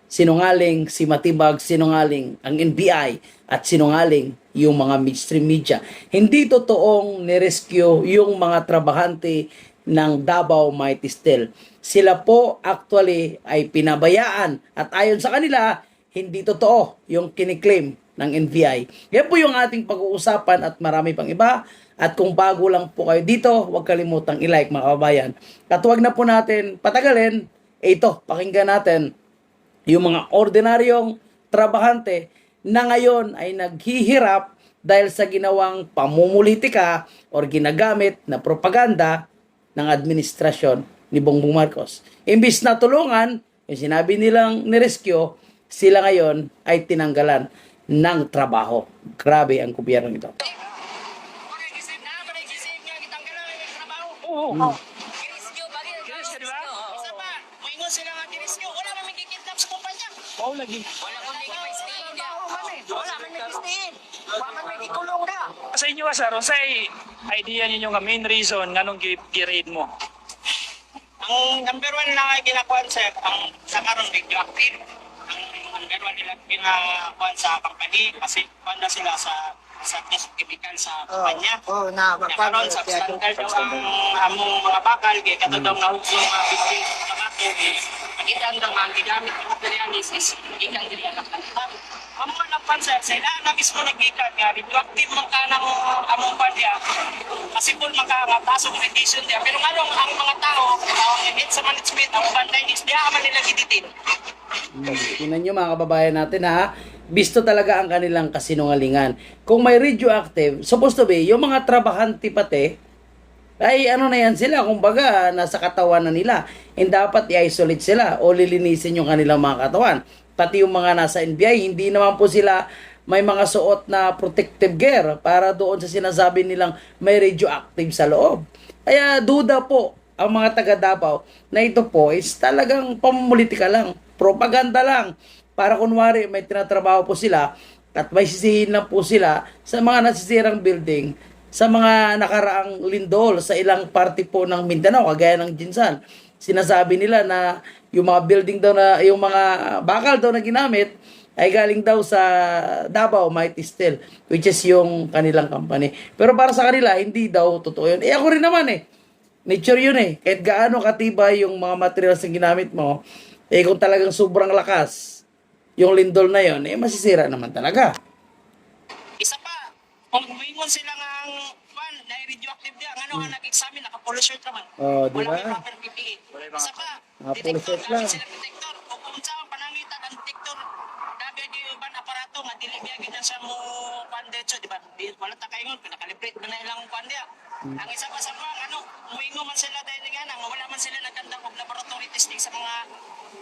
sinungaling si Matibag, sinungaling ang NBI, at sinungaling yung mga mainstream media. Hindi totoong nirescue yung mga trabahante ng Davao Mighty Steel. Sila po actually ay pinabayaan at ayon sa kanila, hindi totoo yung kiniklaim ng NBI. Yan po yung ating pag-uusapan at marami pang iba. At kung bago lang po kayo dito, huwag kalimutang i-like mga kababayan. At huwag na po natin patagalin, ito, pakinggan natin yung mga ordinaryong trabahante na ngayon ay naghihirap dahil sa ginawang pamumulitika o ginagamit na propaganda ng administrasyon ni Bongbong Marcos. Imbis na tulungan, yung sinabi nilang nirescue, sila ngayon ay tinanggalan ng trabaho. Grabe ang gobyerno ito. Oo. Kirisyo, bagay ang Kirisyo, di ba? Isa pa, moingon sila nga kirisyo, wala man may kidnap sa kumpanya. Oo lagi. Wala man may kipistiin niya. Wala man may kipistiin. Wala man may kikulong na. Sa inyo sir, say idea ninyo nga main reason nganong gi-raid mo. Ang number one lang ay ginakuan sir, ang sa karon radioactive. Ang number one nila ginakuan sa company kasi kuan na sila sa test chemical sa kumpanya. Karon sa standard daw ang among mga bakal kay katudong na hugso mga bitbit sa bato pagidang daw ang ginamit ng materialis is ikan dili ang kalidad. Amo na pan sir, sila na mismo nagikan nga radioactive man kanang among pandya. Kasi kung makapasok radiation dia pero nganong ang mga tao ang head sa management ang banday is diha man nila giditin. Tingnan nyo mga kababayan natin ha, bisto talaga ang kanilang kasinungalingan. Kung may radioactive, supposed to be, yung mga trabahante pati, ay ano na yan sila, kumbaga nasa katawan na nila. And dapat i-isolate sila o lilinisin yung kanilang mga katawan. Pati yung mga nasa NBI, hindi naman po sila may mga suot na protective gear para doon sa sinasabi nilang may radioactive sa loob. Kaya duda po ang mga taga Davao na ito po is talagang pamumulitika lang, propaganda lang. Para kunwari may tinatrabaho po sila at may sisihin lang po sila sa mga nasisirang building, sa mga nakaraang lindol sa ilang parte po ng Mindanao, kagaya ng Jinsan. Sinasabi nila na yung mga building daw na, yung mga bakal daw na ginamit ay galing daw sa Davao Mighty Steel, which is yung kanilang company. Pero para sa kanila, hindi daw totoo yun. Eh ako rin naman nature yun Kahit gaano katibay yung mga materials na ginamit mo, kung talagang sobrang lakas yung lindol na yon, masisira naman talaga. Isa pa, kung humingon sila nga ang pan na radioactive dia ngano nga nag-examine naka-polo shirt naman. Oh, di Wala ba? may proper PPE. Isa pa, Naka-polo detector shirt lang. sila detector. Kung unsa ang panangitan ang detector, daga di uban aparato nga dili biya gid sa mo pandetso, di ba? Wala ta kaingon pinakalibrate na ilang pandya. Ang isa pa sa mga muingon man sila dahil nga nang wala man sila nagkandang og laboratory testing sa mga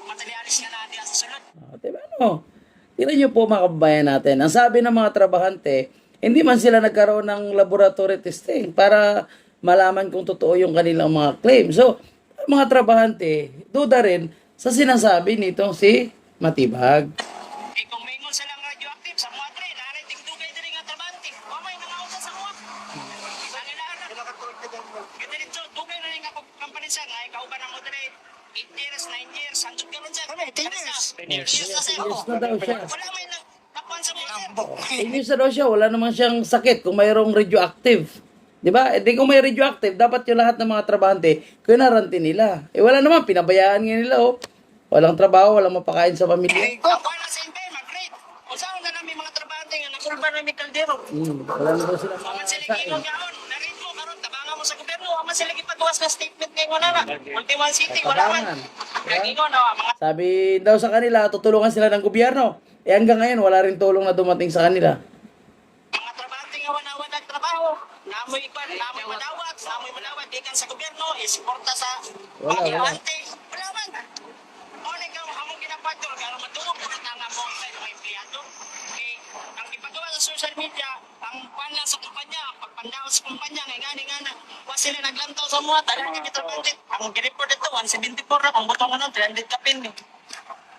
materialis nga na diya sa sulod. Diba no? Tingnan nyo po mga kababayan natin. Ang sabi ng mga trabahante, hindi man sila nagkaroon ng laboratory testing para malaman kung totoo yung kanilang mga claim. So, mga trabahante, duda rin sa sinasabi nitong si Matibag. Kung maingon silang radioactive sa mga tre, nariting dugay diri nga trabante. O may nangaunsa sa mga. Ang ilaara. Ganda dito, dugay na nga company siya nga kauban ang mo diri 8 years, 9 years, handog ka ron siya. 10 years. 10 years. 10 years na siya. Yes na daw siya. Wala may nakuan sa mga. Inis na daw siya, wala naman siyang sakit kung mayroong radioactive. Di ba? Di kung may radioactive, dapat yung lahat ng mga trabahante, kinarantin nila. Wala naman, pinabayaan nga nila Walang trabaho, walang mapakain sa pamilya. Ako na sa impay, mag-grade. Kung saan na namin mga trabahante nga nakulban na may kaldero. Wala na daw sila Aman sila makasain. ginong yaon. Narin mo karon tabangan mo sa gobyerno. Aman sila gipagawas na statement ngayon wala na. Ultima City wala man. Nagingon mga Sabi daw sa kanila, tutulungan sila ng gobyerno. Hanggang ngayon, wala rin tulong na dumating sa kanila. trabahante nga wala nagtrabaho. Namoy madawat, gikan sa gobyerno, isporta sa Wala. trabahante. Wala man. O ikaw among ginapadol karon madungog ko na nga mo sa mga empleyado. Ang ipagawa sa social media, ang panla sa kumpanya, ang pagpandaw sa kumpanya, ngani-ngana. Wa sila naglantaw sa mga talaga kita budget. Ang report ito 174 na ang butong 300 ka pin.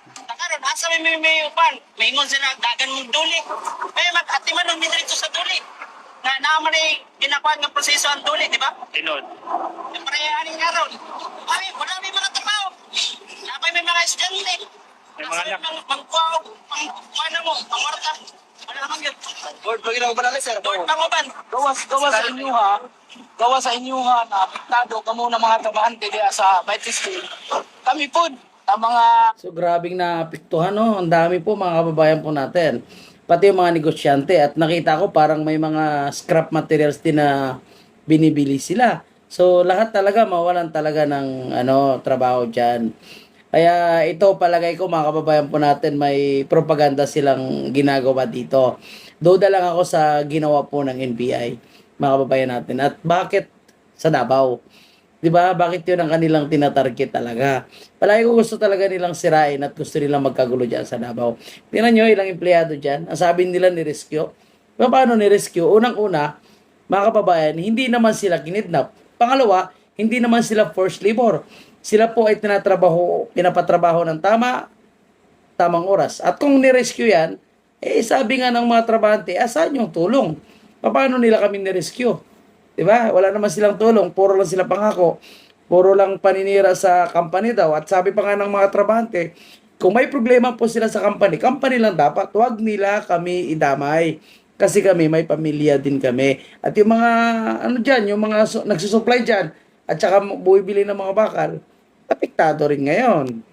Nakaroon, asa may upan. Maingon sila, dagan mong duli. Ati man nung diretso sa duli. Na naman ay ginakuha ng proseso ang duli, di ba? Tinod. Siyempre, aning karoon. Wala may mga trabaho. Napay may mga estudyante. May mga anak. Magkuha ano mo, pangwarta. Wala naman yun. Board, pag ginagawa ba namin, sir? Board panguban. Gawa sa inyo ha. Gawa sa inyo ha na apektado ka muna mga trabahante diya sa Vitis Team. Kami po, ang mga So grabing naapektuhan, no? Ang dami po mga kababayan po natin. Pati yung mga negosyante. At nakita ko parang may mga scrap materials din na binibili sila. So lahat talaga mawalan talaga ng trabaho dyan. Kaya ito palagay ko mga kababayan po natin may propaganda silang ginagawa dito. Duda lang ako sa ginawa po ng NBI mga kababayan natin. At bakit sa Davao? 'Di ba? Bakit 'yun ang kanilang tinatarget talaga? Palagi ko gusto talaga nilang sirain at gusto nilang magkagulo diyan sa Davao. Tingnan niyo ilang empleyado diyan. Ang sabi nila ni rescue. Paano ni rescue? Unang-una, mga kababayan, hindi naman sila kinidnap. Pangalawa, hindi naman sila forced labor. Sila po ay pinapatrabaho ng tamang oras. At kung ni-rescue yan, sabi nga ng mga trabahante, saan yung tulong? Paano nila kami ni-rescue? Diba? Wala naman silang tulong, puro lang sila pangako. Puro lang paninira sa company daw. At sabi pa nga ng mga trabahante, kung may problema po sila sa company lang dapat, huwag nila kami idamay. Kasi kami, may pamilya din kami. At yung mga, yung mga nagsusupply dyan, at saka bumibili ng mga bakal, apektado rin ngayon.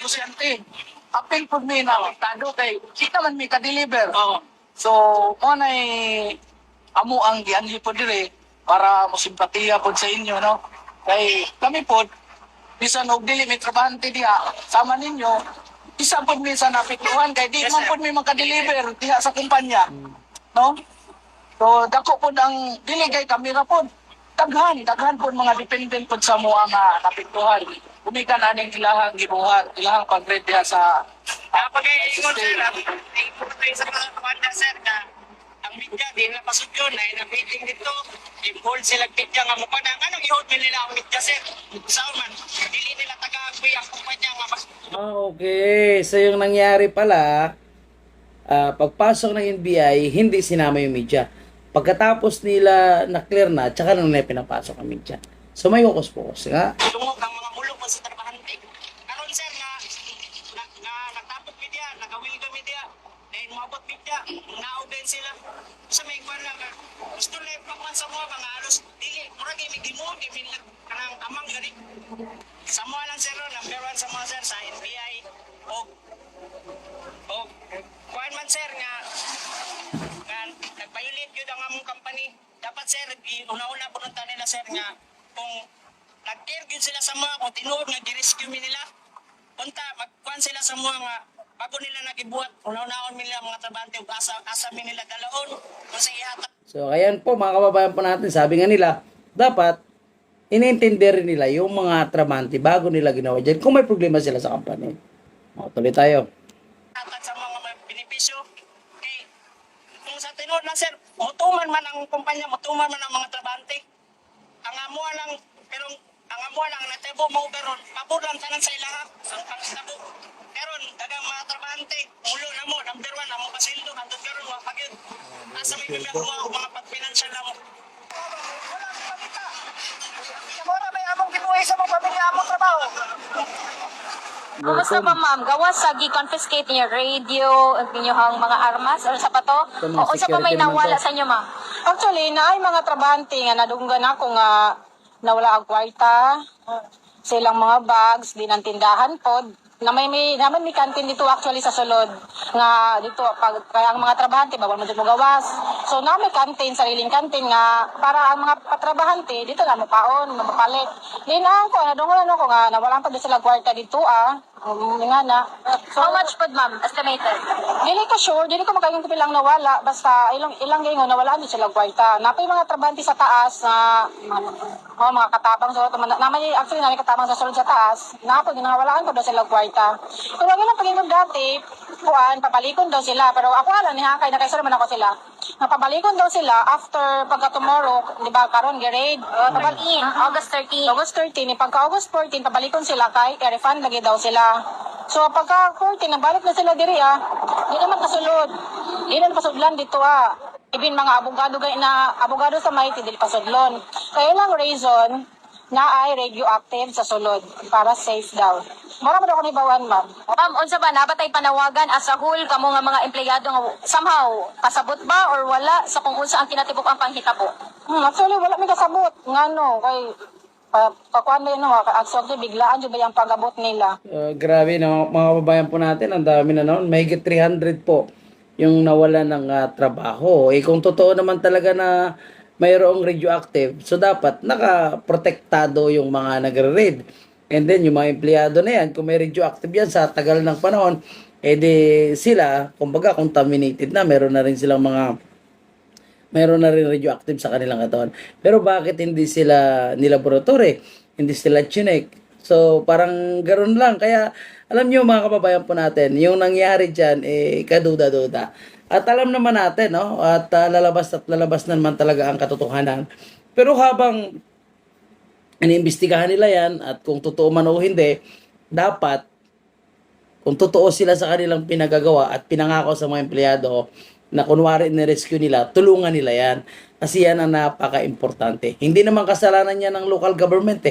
negosyante. Apil po may na apektado kay kita man may ka-deliver. Oo. So, mo na amo ang gianhi po dire para mo simpatiya po sa inyo, no? Kay kami po, bisan og dili may trabahante diha, sama ninyo, isa po minsan napituhan kay di Yes, man sir. po may makadeliver diha sa kumpanya. No? So, dako po ang dili kay kamera po. Daghan po mga dependent po sa mo ang napituhan. Umikan aning ilahang gibuhat, ilahang pag-rate diha sa Kapag ingon sir, iputay sa mga kamanda sir na ang media di na pasod yun ay na-meeting dito. Involved sila media nga mo pa na anong i-hold nila ang media sir. Saan man, dili nila taga-agwi ang kumpanya nga mas Okay. So, yung nangyari pala, pagpasok ng NBI, hindi sinama yung media. Pagkatapos nila na-clear na, tsaka nang nila pinapasok ang media. So, may focus nga. tungog ang mga ulo sa trabahante. Karon sir na natapot media, nagawilga media, dahil moabot media, naog din sila. Sa may kwan lang, gusto na ipakwan sa mga alos, dili, murag may gimo, gimin lang kanang amang gani. Sa mga lang sir, number 1 sa mga sir, sa NBI, o kwan man sir nga, nagbayulit yun ang among company. Dapat sir, una-una po nila sir nga, kung nag-care yun sila sa mga, kung tinuod nga gi-rescue mi nila, punta, magkuhan sila sa mga nga, bago nila nagibuhat, una-unaon nila mga trabante, ug asa mi nila dalaon, kung sa ihata. So, ayan po mga kababayan po natin, sabi nga nila, dapat iniintindi rin nila yung mga trabante bago nila ginawa dyan kung may problema sila sa company. O, tuloy tayo. Hatag sa mga benepisyo. Okay. Kung sa tinuod na sir, mutuman man ang kumpanya, mutuman man ang mga trabante. Ang amuha lang, pero ang amuha lang, natebo mo pero pabor lang tanan sa ilaha, ang pangstabo. Pero dagang mga trabante, mulo na mo, number 1, amo pasildo, hantod karon wa pagid. Asa may bibigyan mga pag-financial na mo. Wala may among gibuhay sa mga pamilya among trabaho. Kumusta ba ma'am? Gawas sa gi-confiscate niyo radio, ang inyong mga armas or sapato? Ito, mga O unsa pa may security naman nawala to. sa inyo ma'am? Actually, naay mga trabahante nga nadunggan ako nga nawala ang kwarta. Sa ilang mga bags, di ng tindahan pod. Naman may kantin dito actually sa sulod nga dito pag kaya ang mga trabahante bawal man dito gawas. So na may kantin, sariling kantin nga para ang mga patrabahante dito na mapaon, mapalit. Di na ako nadunggan ako nga nawalan pa din sila kwarta dito nga na. So How much pod ma'am? Estimated. dili ko sure, dili ko makayong pilang nawala basta ilang gingon nawalaan din sila kwarta. Napay mga trabahante sa taas na mga katabang sulod naman actually namin katabang sa sulod sa taas. Napo ginawalaan ko daw sila kwarta. Pero wala lang pagingog dati, pabalikon daw sila. Pero ako alam ni Hakay, nakaisar man ako sila. Napabalikon daw sila after pagka tomorrow, di ba, karon grade. August 13. August 13, pagka August 14, pabalikon sila kay refund lagi daw sila. So pagka 14, nabalik na sila diri di naman kasulod. Di naman pasudlan dito Even mga abogado sa Mighty, dili pasudlon. Kaya lang reason na ay radioactive sa sulod para safe daw. Wala man ako ni bawan, ma'am. Ma'am, unsa ba nabatay panawagan as a whole kamo nga mga empleyado nga somehow kasabot ba or wala sa kung unsa ang kinatibuk ang panghitabo? Actually, wala may kasabot. Ngano, kay pakuan na yun, actually, biglaan yun ba yung pag-abot nila. Grabe na mga kababayan po natin, ang dami na noon. Mahigit 300 po yung nawala ng trabaho. Kung totoo naman talaga na mayroong radioactive, so dapat nakaprotektado yung mga nagre-raid. And then yung mga empleyado na yan, kung may radioactive yan sa tagal ng panahon, di sila, kumbaga contaminated na, meron na rin radioactive sa kanilang katawan. Pero bakit hindi sila nilaboratory? Hindi sila chinek? So, parang ganoon lang. Kaya, alam nyo mga kababayan po natin, yung nangyari dyan, kaduda-duda. At alam naman natin, no? At lalabas na naman talaga ang katotohanan. Pero habang iniimbestigahan nila yan, at kung totoo man o hindi, dapat, kung totoo sila sa kanilang pinagagawa at pinangako sa mga empleyado, na kunwari ni-rescue nila, tulungan nila yan. Kasi yan ang napaka-importante. Hindi naman kasalanan yan ng local government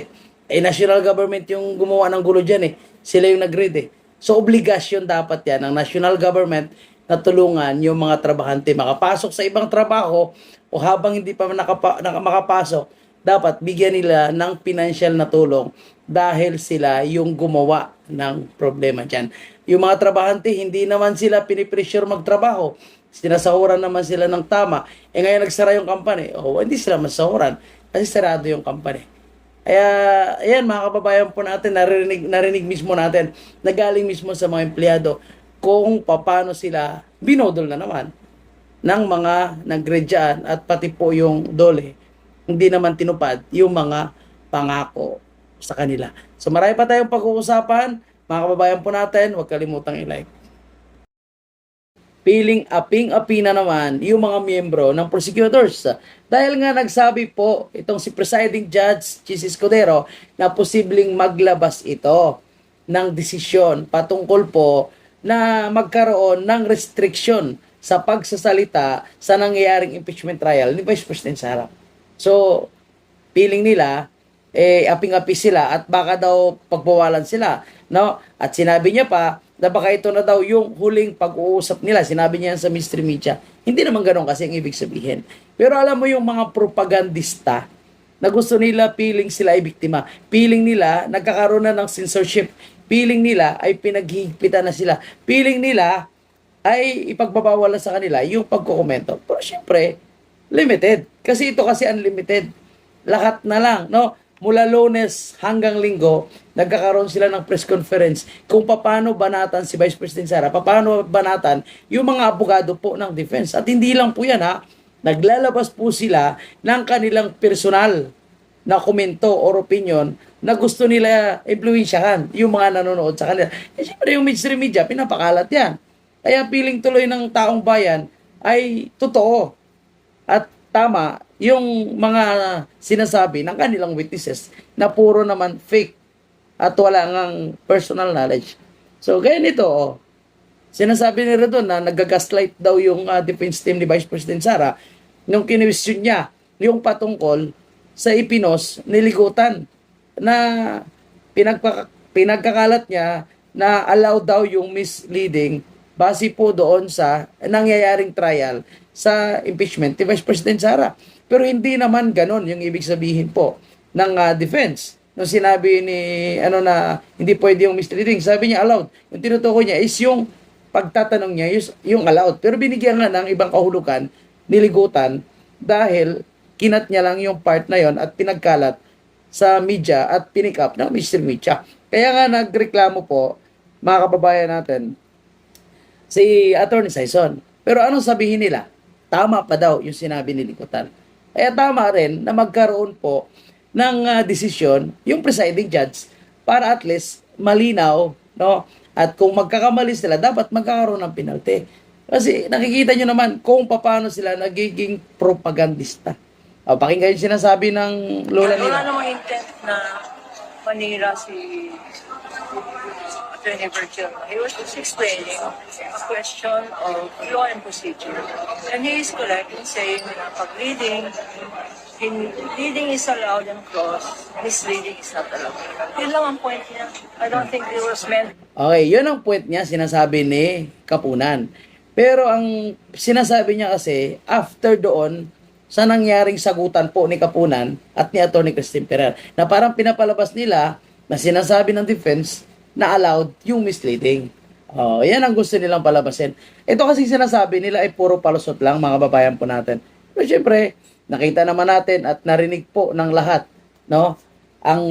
national government yung gumawa ng gulo dyan Sila yung nag-read So, obligasyon dapat yan ng national government na tulungan yung mga trabahante makapasok sa ibang trabaho o habang hindi pa makapasok, dapat bigyan nila ng financial na tulong dahil sila yung gumawa ng problema dyan. Yung mga trabahante, hindi naman sila pinipressure magtrabaho. Sinasahuran naman sila ng tama. Ngayon nagsara yung company. Hindi sila masahuran kasi sarado yung company. Kaya, ayan mga kababayan po natin, narinig mismo natin, nagaling mismo sa mga empleyado kung paano sila binodol na naman ng mga nagredyaan at pati po yung dole. Hindi naman tinupad yung mga pangako sa kanila. So marami pa tayong pag-uusapan. Mga kababayan po natin, huwag kalimutang i-like. Piling aping-api na naman yung mga miyembro ng prosecutors. Dahil nga nagsabi po itong si Presiding Judge Chis Escudero na posibleng maglabas ito ng desisyon patungkol po na magkaroon ng restriction sa pagsasalita sa nangyayaring impeachment trial ni Vice President Sara. So, feeling nila, aping-api sila at baka daw pagbawalan sila. No? At sinabi niya pa na baka ito na daw yung huling pag-uusap nila. Sinabi niya yan sa mystery media. Hindi naman ganun kasi ang ibig sabihin. Pero alam mo yung mga propagandista na gusto nila feeling sila ay biktima. Feeling nila nagkakaroon na ng censorship. Feeling nila ay pinaghihigpitan na sila. Feeling nila ay ipagbabawalan sa kanila yung pagkukomento. Pero syempre, limited. Kasi ito kasi unlimited. Lahat na lang, no? Mula Lunes hanggang Linggo, nagkakaroon sila ng press conference kung paano banatan si Vice President Sara, paano banatan yung mga abogado po ng defense. At hindi lang po yan naglalabas po sila ng kanilang personal na komento or opinion na gusto nila impluwensyahan yung mga nanonood sa kanila. Siyempre yung mainstream media, pinapakalat yan. Kaya feeling tuloy ng taong bayan ay totoo at tama yung mga sinasabi ng kanilang witnesses na puro naman fake at wala ngang personal knowledge. So, gaya nito, sinasabi nila doon na nag-gaslight daw yung defense team ni Vice President Sara nung kinuwestiyon niya yung patungkol sa ipinos niligutan na pinagkakalat niya na allow daw yung misleading base po doon sa nangyayaring trial sa impeachment ni Vice President Sara. Pero hindi naman ganon yung ibig sabihin po ng defense. Nung sinabi ni na hindi pwede yung misleading, sabi niya allowed. Yung tinutukoy niya is yung pagtatanong niya yung allowed. Pero binigyan nga ng ibang kahulugan, niligutan, dahil kinat niya lang yung part na yon at pinagkalat sa media at pinick up ng Mr. Media. Kaya nga nagreklamo po, mga kababayan natin, si Attorney Sison. Pero anong sabihin nila? Tama pa daw yung sinabi ni Likutan. Kaya tama rin na magkaroon po ng desisyon yung presiding judge para at least malinaw, no? At kung magkakamali sila, dapat magkakaroon ng penalty. Kasi nakikita nyo naman kung paano sila nagiging propagandista. Pakinggan yung sinasabi ng lola nila. Wala namang intent na manira si Attorney Virgil. He was just explaining a question of law and procedure. And he is correct in saying na pag-reading Reading is allowed and cross. Misleading is not allowed. Yun lang ang point niya. I don't think it was meant. Okay, yun ang point niya, sinasabi ni Kapunan. Pero ang sinasabi niya kasi, after doon, sa nangyaring sagutan po ni Kapunan at ni Atty. Christine Ferrer, na parang pinapalabas nila na sinasabi ng defense na allowed yung misleading. Oh, yan ang gusto nilang palabasin. Ito kasi sinasabi nila ay puro palusot lang, mga babayan po natin. Pero syempre, nakita naman natin at narinig po ng lahat, no, ang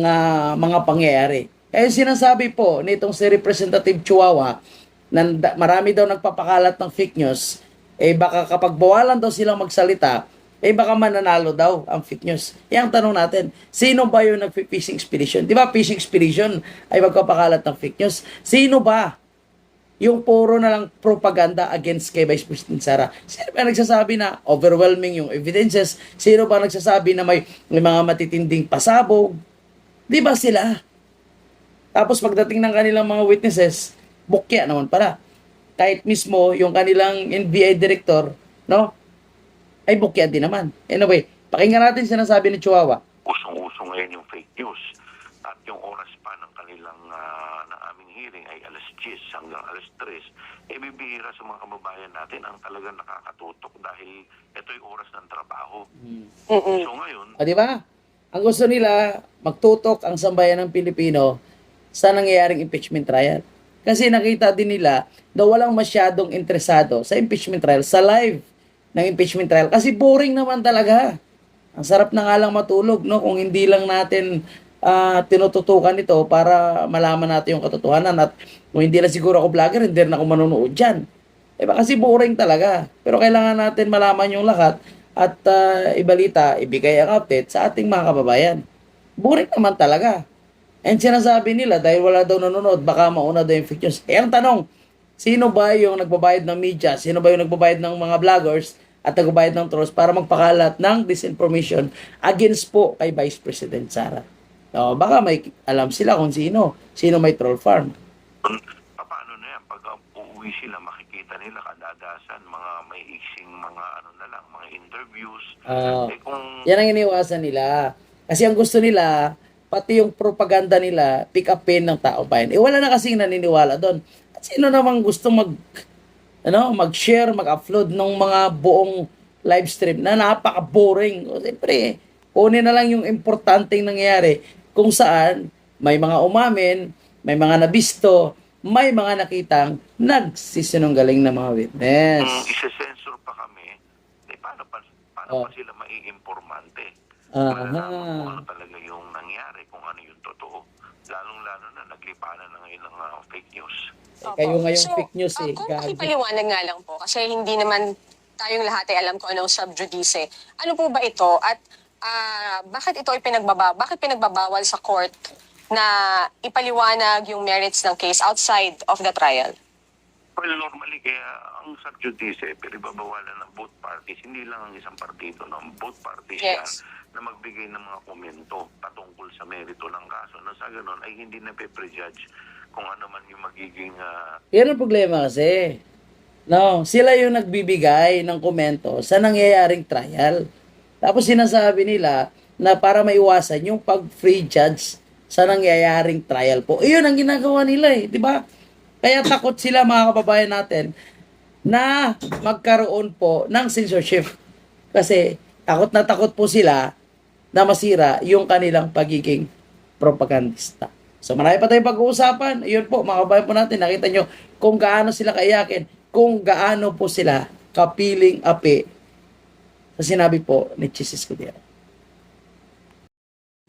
mga pangyayari. Kaya sinasabi po nitong si Representative Chihuahua na marami daw nagpapakalat ng fake news, eh baka kapag bawalan daw silang magsalita, eh baka mananalo daw ang fake news. Yang tanong natin, sino ba yung nag-fishing expedition? Di ba fishing expedition ay magpapakalat ng fake news? Sino ba yung puro na lang propaganda against kay Vice President Sara? Sino ba nagsasabi na overwhelming yung evidences? Sino ba nagsasabi na may mga matitinding pasabog? Di ba sila? Tapos pagdating ng kanilang mga witnesses, bukya naman pala. Kahit mismo yung kanilang NBI director, no, ay bukya din naman. Anyway, pakinggan natin sinasabi ni Chihuahua. Usong-uso ngayon yung fake news. At yung oras pa ng kanilang ng aming hearing ay alas 10 hanggang alas 3. Eh, bibihira sa mga kababayan natin ang talagang nakakatutok dahil ito yung oras ng trabaho. So ngayon, O, di ba? Ang gusto nila, magtutok ang sambayan ng Pilipino sa nangyayaring impeachment trial. Kasi nakita din nila na walang masyadong interesado sa impeachment trial, sa live ng impeachment trial. Kasi boring naman talaga. Ang sarap na nga lang matulog, no? Kung hindi lang natin tinututukan ito para malaman natin yung katotohanan. At kung hindi lang siguro ako vlogger, hindi rin ako manonood dyan. Diba? Kasi boring talaga. Pero kailangan natin malaman yung lahat at ibalita, ibigay ang update sa ating mga kababayan. Boring naman talaga. And sinasabi nila, dahil wala daw nanonood, baka mauna daw yung fake news. Eh, ang tanong, sino ba yung nagbabayad ng media? Sino ba yung nagbabayad ng mga vloggers at nagbabayad ng trolls para magpakalat ng disinformation against po kay Vice President Sara? O, baka may alam sila kung sino may troll farm. paano na yan? Pag uuwi sila, makikita nila kadadasan, mga may iksing mga mga interviews. Yan ang iniwasan nila. Kasi ang gusto nila, pati yung propaganda nila, pick upin ng tao bayan. Eh, wala na kasing naniniwala doon. At sino namang gusto mag-share, mag-upload ng mga buong live stream na napaka-boring. O, siyempre, kunin na lang yung importanteng nangyayari kung saan may mga umamin, may mga nabisto, may mga nakitang nagsisinunggaling na mga witness. Isa-censor pa kami, eh, paano pa sila maiimpormante? Aha. Malalaman kung ano talaga yung nangyari, kung ano yung totoo. Lalong-lalo na naglipanan ng ilang fake news. Kayo ngayong fake news eh. Kung Gago. pakipaliwanag nga lang po, kasi hindi naman tayong lahat ay alam kung anong subjudice. Ano po ba ito? At bakit ito ay bakit pinagbabawal sa court na ipaliwanag yung merits ng case outside of the trial? Well, normally, kaya ang subjudice, pinababawalan ng both parties, hindi lang ang isang partido, no? Both parties Yes. yan, na magbigay ng mga komento patungkol sa merito ng kaso. Na sa ganun ay hindi na pe-prejudge kung ano man yung magiging... Yan ang problema kasi. No, sila yung nagbibigay ng komento sa nangyayaring trial. Tapos sinasabi nila na para maiwasan yung pag-free judge sa nangyayaring trial po. Iyon ang ginagawa nila eh, di ba? Kaya takot sila mga kababayan natin na magkaroon po ng censorship. Kasi takot po sila na masira yung kanilang pagiging propagandista. So marami pa tayong pag-uusapan. Iyon po mga kababayan po natin. Nakita nyo kung gaano sila kaiyakin, kung gaano po sila kapiling api sa sinabi po ni Chis Escudero.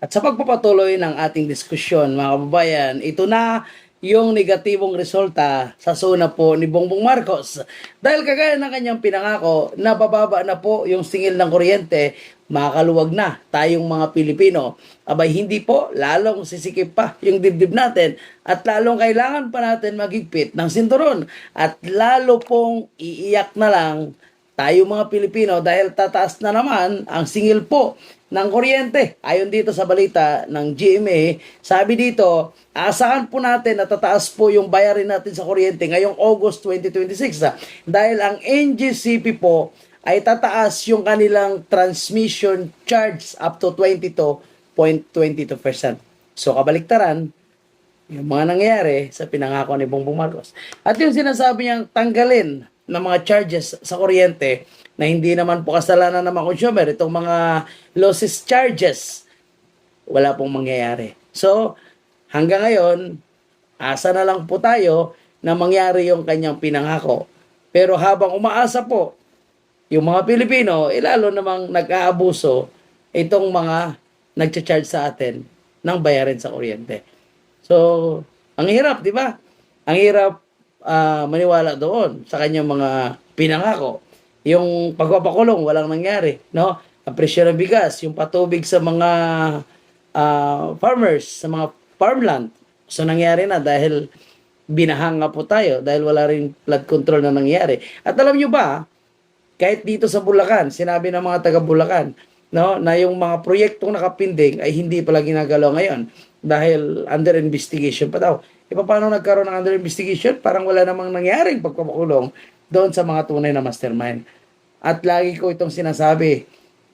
At sa pagpapatuloy ng ating diskusyon, mga kababayan, ito na yung negatibong resulta sa suna po ni Bongbong Marcos. Dahil kagaya ng kanyang pinangako, nabababa na po yung singil ng kuryente, makakaluwag na tayong mga Pilipino. Abay hindi po, lalong sisikip pa yung dibdib natin at lalong kailangan pa natin magigpit ng sinturon at lalo pong iiyak na lang tayo mga Pilipino dahil tataas na naman ang singil po ng kuryente. Ayon dito sa balita ng GMA, sabi dito, asahan po natin na tataas po yung bayarin natin sa kuryente ngayong August 2026 dahil ang NGCP po ay tataas yung kanilang transmission charge up to 22.22%. So kabaliktaran, yung mga nangyayari sa pinangako ni Bongbong Marcos. At yung sinasabi niyang tanggalin ng mga charges sa kuryente na hindi naman po kasalanan ng mga consumer, itong mga losses charges, wala pong mangyayari. So, hanggang ngayon, asa na lang po tayo na mangyari yung kanyang pinangako. Pero habang umaasa po, yung mga Pilipino, lalo namang nag-aabuso itong mga nagcha-charge sa atin ng bayarin sa kuryente. So, ang hirap, di ba? Ang hirap maniwala doon sa kanyang mga pinangako. Yung pagpapakulong, walang nangyari, no? Ang presyo ng bigas, yung patubig sa mga farmers, sa mga farmland. So, nangyari na dahil binahang nga po tayo, dahil wala rin flood control na nangyari. At alam nyo ba, kahit dito sa Bulacan, sinabi ng mga taga Bulacan, no, na yung mga proyektong nakapinding ay hindi pala ginagalaw ngayon dahil under investigation pa daw. E paano nagkaroon ng under investigation? Parang wala namang nangyaring pagpapakulong doon sa mga tunay na mastermind. At lagi ko itong sinasabi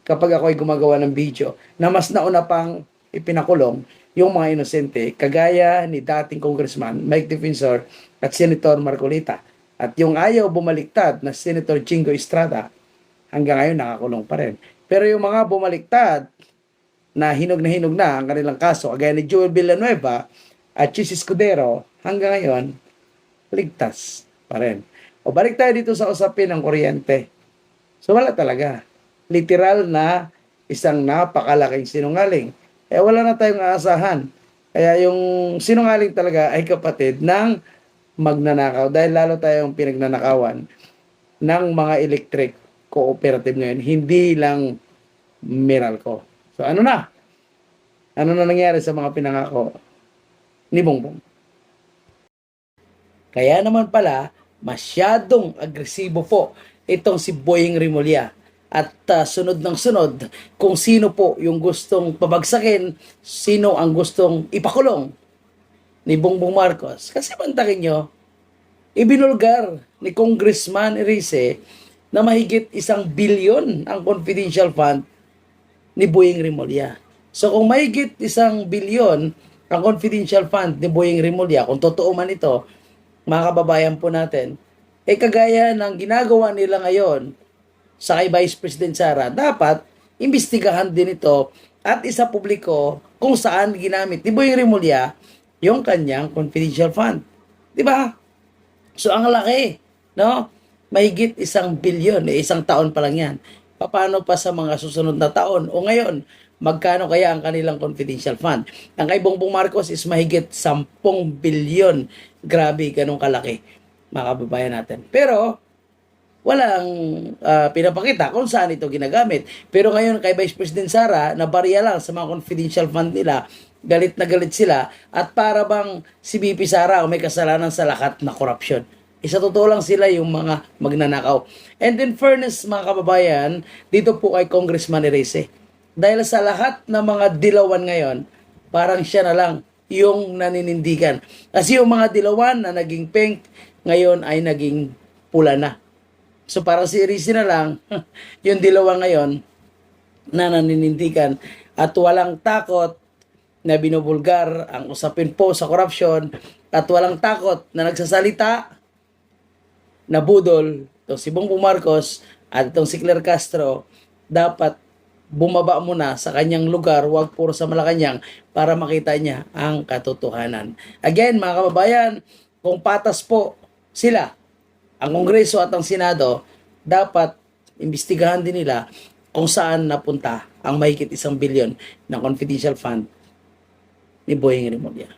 kapag ako ay gumagawa ng video na mas nauna pang ipinakulong yung mga inosente kagaya ni dating Congressman Mike Defensor at Senator Marcolita. At yung ayaw bumaliktad na Senator Chingo Estrada hanggang ngayon nakakulong pa rin. Pero yung mga bumaliktad na hinog na ang kanilang kaso, kagaya ni Joel Villanueva at Chis Escudero, hanggang ngayon, ligtas pa rin. O balik tayo dito sa usapin ng kuryente. So wala talaga. Literal na isang napakalaking sinungaling. Kaya wala na tayong aasahan. Kaya yung sinungaling talaga ay kapatid ng magnanakaw. Dahil lalo tayong pinagnanakawan ng mga electric cooperative ngayon. Hindi lang Meralco. So ano na? Ano na nangyari sa mga pinangako ni Bongbong? Kaya naman pala, masyadong agresibo po itong si Boying Rimulya. At sunod ng sunod kung sino po yung gustong pabagsakin, sino ang gustong ipakulong ni Bongbong Marcos. Kasi bantakin nyo, ibinulgar ni Congressman Erice na mahigit 1 bilyon ang confidential fund ni Boying Rimulya. So kung mahigit 1 bilyon ang confidential fund ni Boying Rimulya, kung totoo man ito, mga kababayan po natin, kagaya ng ginagawa nila ngayon sa kay Vice President Sara, dapat imbestigahan din ito at isa publiko kung saan ginamit ni Boying Rimulya yung kanyang confidential fund. Di ba? So ang laki, no? Mahigit 1 bilyon, isang taon pa lang yan. Paano pa sa mga susunod na taon? O ngayon, magkano kaya ang kanilang confidential fund? Ang kay Bongbong Marcos is mahigit 10 bilyon. Grabe, ganun kalaki, mga kababayan natin. Pero, walang pinapakita kung saan ito ginagamit. Pero ngayon, kay Vice President Sara, nabariya lang sa mga confidential fund nila, galit na galit sila, at para bang si BP Sara may kasalanan sa lahat na korupsyon. Isa totoo lang sila yung mga magnanakaw. And in fairness, mga kababayan, dito po kay Congressman Erice. Dahil sa lahat ng mga dilawan ngayon, parang siya na lang yung naninindigan. Kasi yung mga dilawan na naging pink, ngayon ay naging pula na. So parang si Erice na lang, yung dilawan ngayon na naninindigan. At walang takot na binubulgar ang usapin po sa korupsyon. At walang takot na nagsasalita na budol, itong si Bongbong Marcos at itong si Claire Castro, dapat bumaba muna sa kanyang lugar, huwag puro sa Malacanang para makita niya ang katotohanan. Again, mga kababayan, kung patas po sila, ang Kongreso at ang Senado, dapat imbestigahan din nila kung saan napunta ang mahigit 1 bilyon ng confidential fund ni Boying Rimulya.